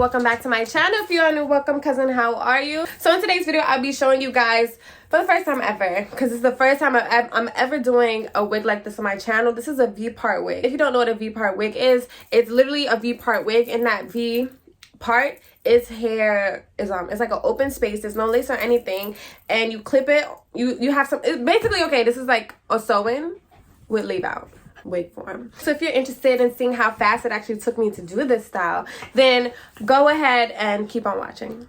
welcome back to my channel. If you are new, welcome cousin, how are you? So in today's video I'll be showing you guys for the first time ever, because it's the first time I'm ever doing a wig like this on my channel. This is a V-part wig. If you don't know what a V-part wig is, it's literally a V-part wig. In that V part is hair is it's like an open space, there's no lace or anything, and you clip it. You have some, it's basically, okay, this is like a sew-in with leave out wig form. So if you're interested in seeing how fast it actually took me to do this style, then go ahead and keep on watching.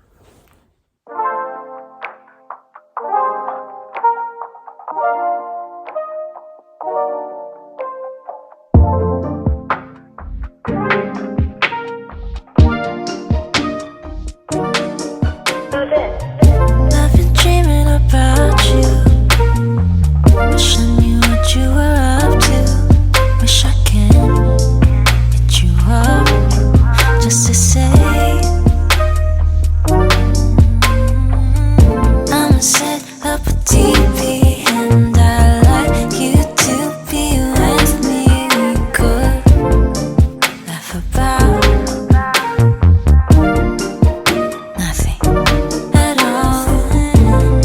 I've been dreaming about you, wish I knew what you were up to, wish I can hit you up just to say I'ma set up a TV and I'd like you to be with me. We could laugh about nothing at all.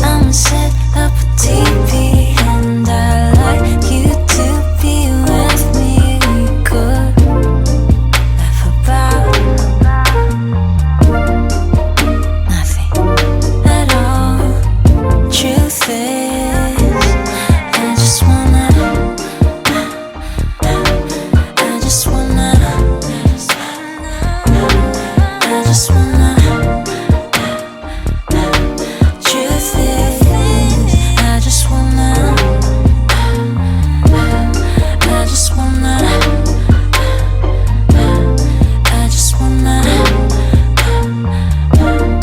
I'ma set up a TV and I'd like you to be with me. We could laugh about nothing at all. Truth is, I just wanna truth is, I just wanna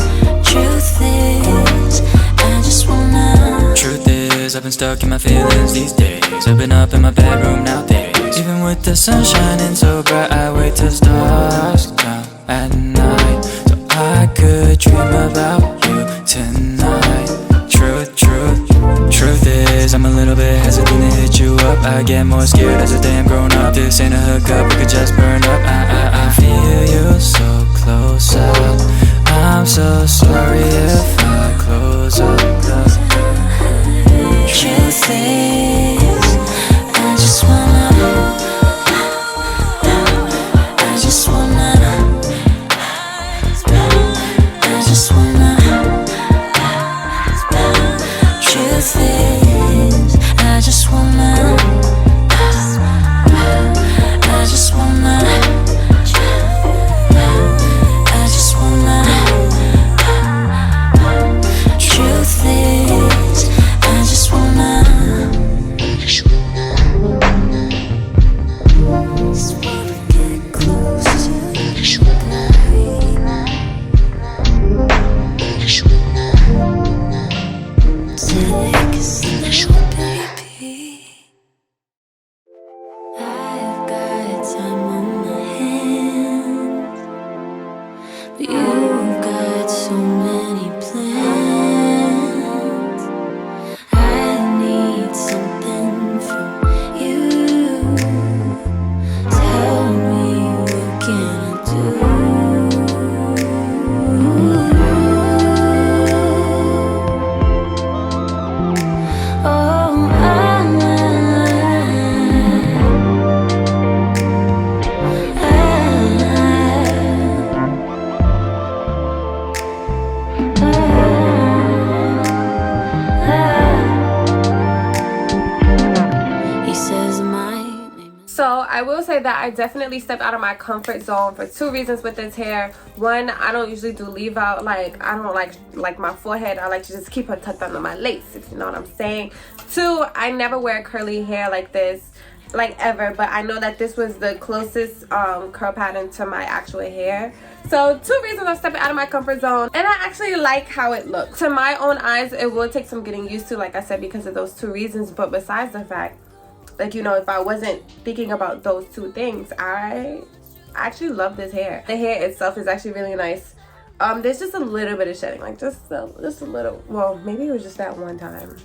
Truth is, I've been stuck in my feelings these days. I've been up in my bedroom nowadays. Even with the sun shining so bright, I wait till stars come at night so I could dream about you tonight. Truth is, I'm a little bit hesitant to hit you up. I get more scared as a damn grown up. This ain't a hookup, we could just burn up. I feel you so close up. I'm so sorry if I close up. truth is, I just wanna truth is, I just wanna truth is, I just wanna get close to you. Take a slow, baby. I've got time on my hands, but you've got so many plans. I need something from you. Tell me, what can I do? So I will say that I definitely stepped out of my comfort zone for two reasons with this hair. One, I don't usually do leave out. Like, I don't like my forehead. I like to just keep it tucked under my lace, if you know what I'm saying. Two, I never wear curly hair like this, like ever, but I know that this was the closest curl pattern to my actual hair. So two reasons I'm stepping out of my comfort zone, and I actually like how it looks. To my own eyes, it will take some getting used to, like I said, because of those two reasons. But besides the fact, like, you know, if I wasn't thinking about those two things, I actually love this hair. The hair itself is actually really nice. There's just a little bit of shedding, like just a little. Well, maybe it was just that one time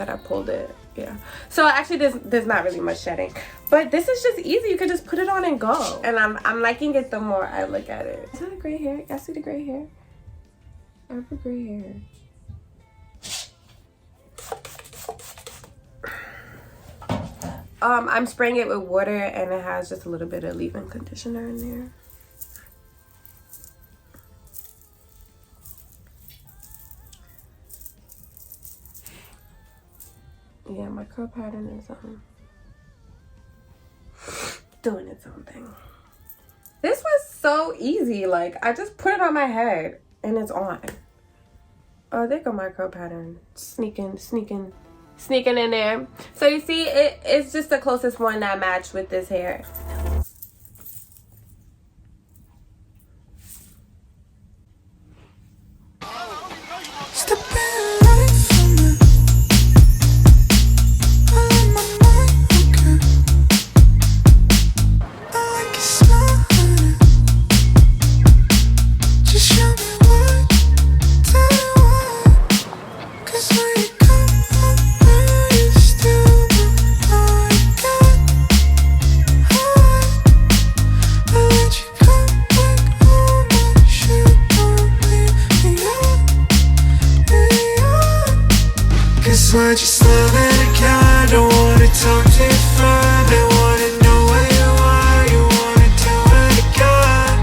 that I pulled it. Yeah. So actually there's not really much shedding. But this is just easy. You could just put it on and go. And I'm liking it the more I look at it. Is that a gray hair? Y'all see the gray hair? I have a gray hair. I'm spraying it with water and it has just a little bit of leave-in conditioner in there. Yeah, my curl pattern is doing its own thing. This was so easy. Like, I just put it on my head and it's on. Oh, there go my curl pattern. Sneaking in there. So you see, it's just the closest one that matched with this hair. Why'd you slow it down? Don't wanna talk too far. They wanna know where you are. You wanna do it again.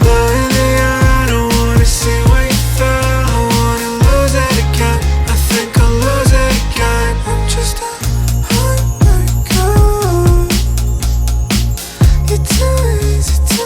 Blow in the eye. Don't wanna see where you fell. I wanna lose it again. I think I'll lose it again. I'm just a heartbreaker. You're too easy to